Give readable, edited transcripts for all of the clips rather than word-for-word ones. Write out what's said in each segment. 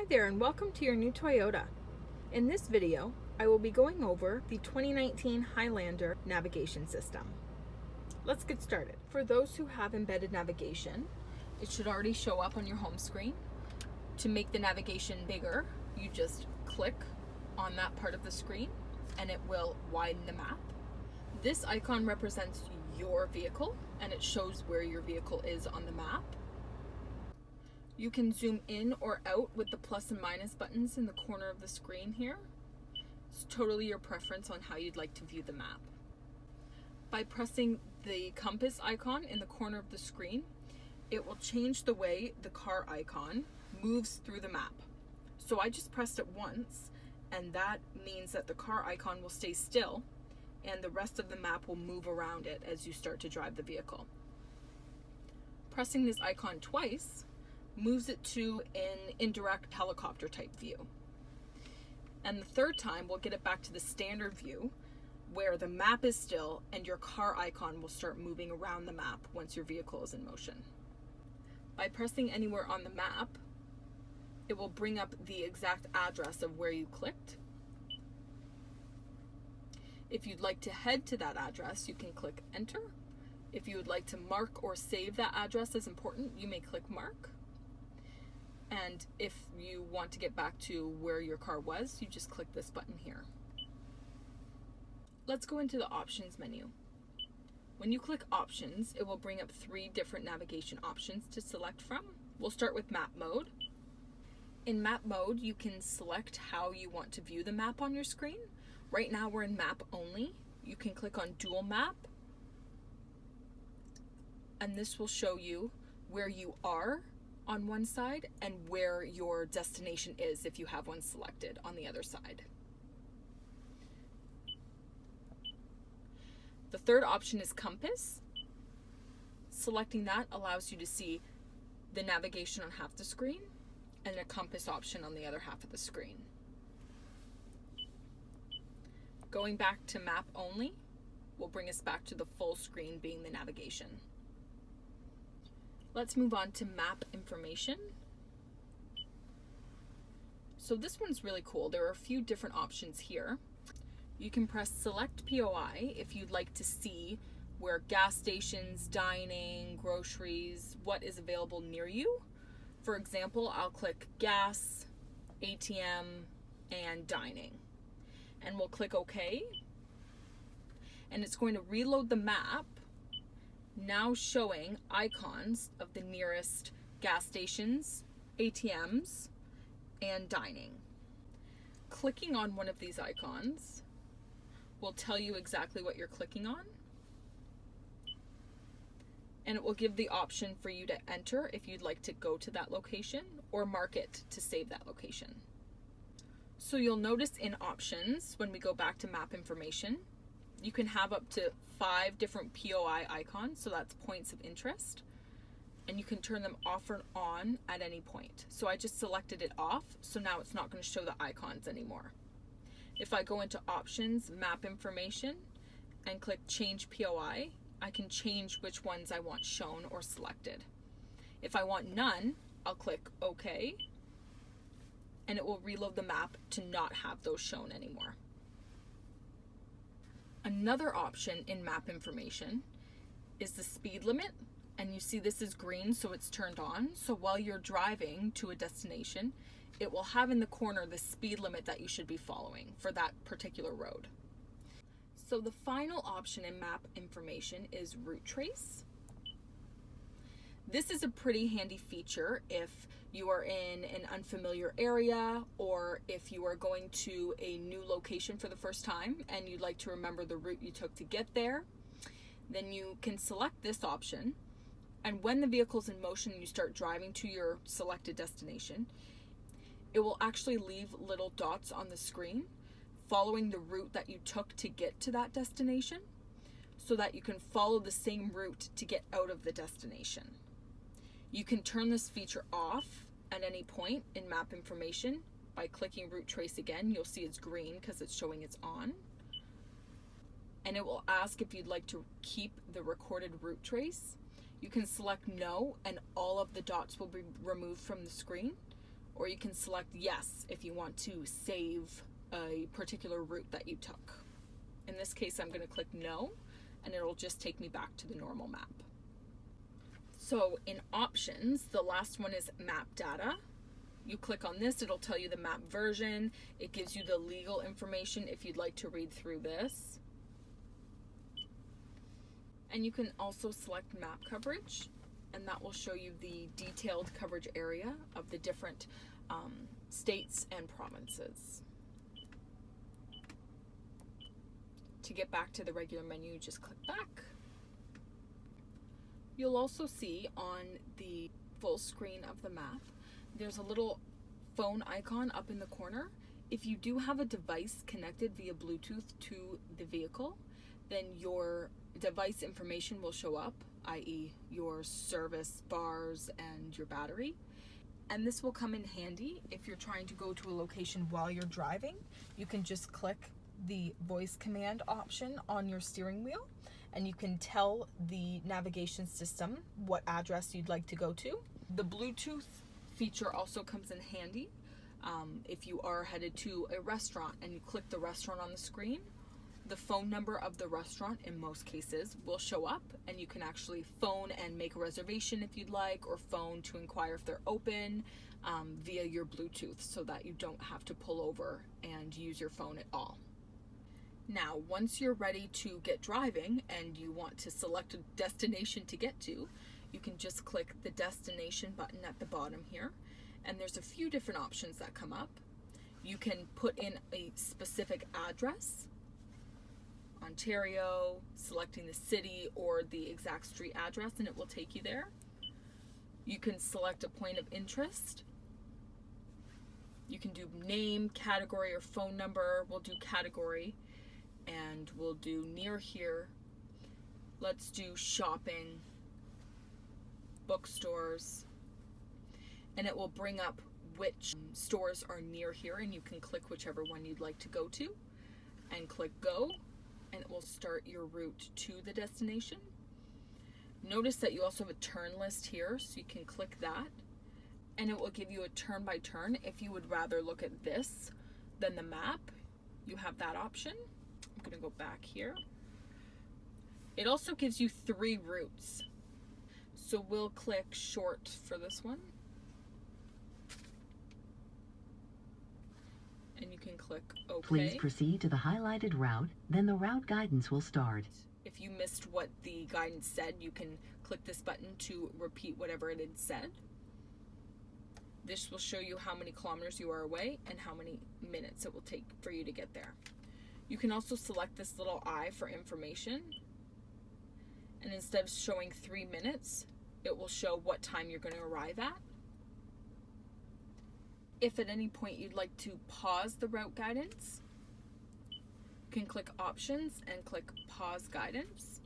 there and welcome to your new Toyota. In this video, I will be going over the 2019 Highlander navigation system. Let's get started. For those who have embedded navigation, it should already show up on your home screen. To make the navigation bigger, you just click on that part of the screen and it will widen the map. This icon represents your vehicle and it shows where your vehicle is on the map. You can zoom in or out with the plus and minus buttons in the corner of the screen here. It's totally your preference on how you'd like to view the map. By pressing the compass icon in the corner of the screen, it will change the way the car icon moves through the map. So I just pressed it once, and that means that the car icon will stay still and the rest of the map will move around it as you start to drive the vehicle. Pressing this icon twice moves it to an indirect helicopter type view. And the third time we'll get it back to the standard view where the map is still and your car icon will start moving around the map once your vehicle is in motion. By pressing anywhere on the map, it will bring up the exact address of where you clicked. If you'd like to head to that address, you can click enter. If you would like to mark or save that address as important, you may click mark. And if you want to get back to where your car was, you just click this button here. Let's go into the options menu. When you click options, it will bring up 3 different navigation options to select from. We'll start with map mode. In map mode, you can select how you want to view the map on your screen. Right now we're in map only. You can click on dual map, and this will show you where you are on one side and where your destination is if you have one selected on the other side. The third option is compass. Selecting that allows you to see the navigation on half the screen and a compass option on the other half of the screen. Going back to map only will bring us back to the full screen being the navigation. Let's move on to map information. So this one's really cool. There are a few different options here. You can press select POI if you'd like to see where gas stations, dining, groceries, what is available near you. For example, I'll click gas, ATM, and dining. And we'll click OK. And it's going to reload the map, now showing icons of the nearest gas stations, ATMs, and dining. Clicking on one of these icons will tell you exactly what you're clicking on, and it will give the option for you to enter if you'd like to go to that location or mark it to save that location. So you'll notice in options, when we go back to map information, you can have up to 5 different POI icons, so that's points of interest, and you can turn them off or on at any point. So I just selected it off, so now it's not going to show the icons anymore. If I go into options, map information, and click change POI, I can change which ones I want shown or selected. If I want none, I'll click OK, and it will reload the map to not have those shown anymore. Another option in map information is the speed limit, and you see this is green, so it's turned on. So while you're driving to a destination, it will have in the corner the speed limit that you should be following for that particular road. So the final option in map information is route trace. This is a pretty handy feature if you are in an unfamiliar area or if you are going to a new location for the first time and you'd like to remember the route you took to get there. Then you can select this option, and when the vehicle's in motion and you start driving to your selected destination, it will actually leave little dots on the screen following the route that you took to get to that destination so that you can follow the same route to get out of the destination. You can turn this feature off at any point in map information by clicking route trace again. You'll see it's green because it's showing it's on. And it will ask if you'd like to keep the recorded route trace. You can select no and all of the dots will be removed from the screen, or you can select yes if you want to save a particular route that you took. In this case, I'm going to click no, and it'll just take me back to the normal map. So in options, the last one is map data. You click on this, it'll tell you the map version. It gives you the legal information if you'd like to read through this. And you can also select map coverage, and that will show you the detailed coverage area of the different states and provinces. To get back to the regular menu, just click back. You'll also see on the full screen of the map, there's a little phone icon up in the corner. If you do have a device connected via Bluetooth to the vehicle, then your device information will show up, i.e. your service bars and your battery. And this will come in handy if you're trying to go to a location while you're driving. You can just click the voice command option on your steering wheel, and you can tell the navigation system what address you'd like to go to. The Bluetooth feature also comes in handy if you are headed to a restaurant and you click the restaurant on the screen. The phone number of the restaurant in most cases will show up, and you can actually phone and make a reservation if you'd like, or phone to inquire if they're open via your Bluetooth, so that you don't have to pull over and use your phone at all. Now, once you're ready to get driving and you want to select a destination to get to, you can just click the destination button at the bottom here, and there's a few different options that come up. You can put in a specific address, Ontario, selecting the city or the exact street address, and it will take you there. You can select a point of interest. You can do name, category, or phone number. We'll do category, and we'll do near here. Let's do shopping, bookstores, and it will bring up which stores are near here, and you can click whichever one you'd like to go to and click go, and it will start your route to the destination. Notice that you also have a turn list here, so you can click that, and it will give you a turn by turn. If you would rather look at this than the map, you have that option. I'm going to go back here. It also gives you 3 routes. So we'll click short for this one. And you can click OK. Please proceed to the highlighted route, then the route guidance will start. If you missed what the guidance said, you can click this button to repeat whatever it had said. This will show you how many kilometers you are away and how many minutes it will take for you to get there. You can also select this little eye for information, and instead of showing 3 minutes, it will show what time you're going to arrive at. If at any point you'd like to pause the route guidance, you can click options and click pause guidance.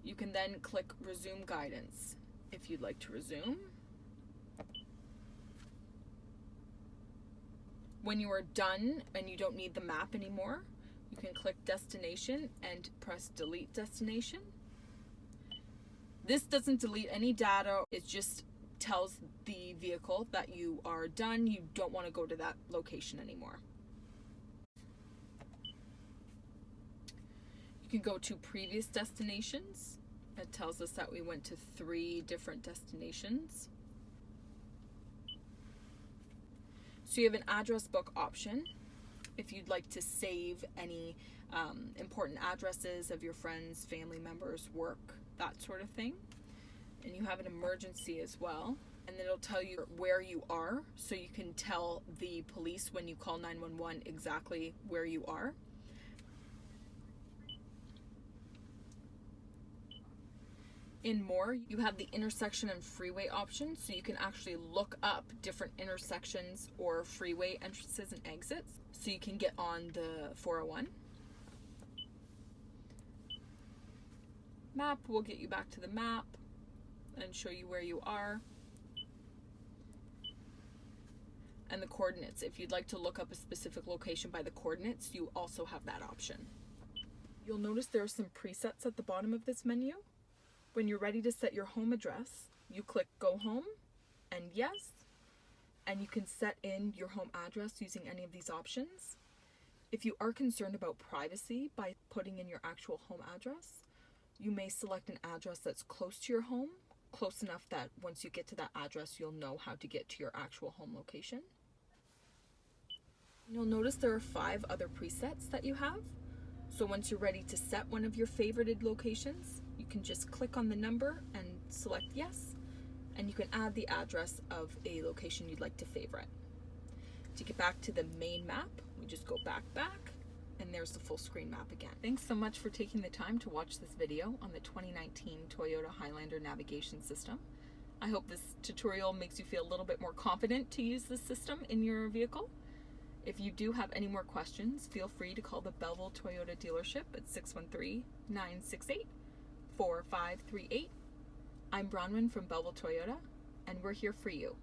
You can then click resume guidance if you'd like to resume. When you are done and you don't need the map anymore, you can click destination and press delete destination. This doesn't delete any data, it just tells the vehicle that you are done, you don't want to go to that location anymore. You can go to previous destinations. It tells us that we went to 3 different destinations. So you have an address book option if you'd like to save any important addresses of your friends, family members, work, that sort of thing. And you have an emergency as well, and then it'll tell you where you are, so you can tell the police when you call 911 exactly where you are. In more, you have the intersection and freeway option, so you can actually look up different intersections or freeway entrances and exits, so you can get on the 401. Map will get you back to the map and show you where you are. And the coordinates, if you'd like to look up a specific location by the coordinates, you also have that option. You'll notice there are some presets at the bottom of this menu. When you're ready to set your home address, you click go home and yes, and you can set in your home address using any of these options. If you are concerned about privacy by putting in your actual home address, you may select an address that's close to your home, close enough that once you get to that address, you'll know how to get to your actual home location. You'll notice there are 5 other presets that you have. So once you're ready to set one of your favorited locations, you can just click on the number and select yes, and you can add the address of a location you'd like to favorite. To get back to the main map, we just go back, and there's the full screen map again. Thanks so much for taking the time to watch this video on the 2019 Toyota Highlander navigation system. I hope this tutorial makes you feel a little bit more confident to use this system in your vehicle. If you do have any more questions, feel free to call the Belleville Toyota dealership at 613-968-4538. I'm Bronwyn from Belleville Toyota, and we're here for you.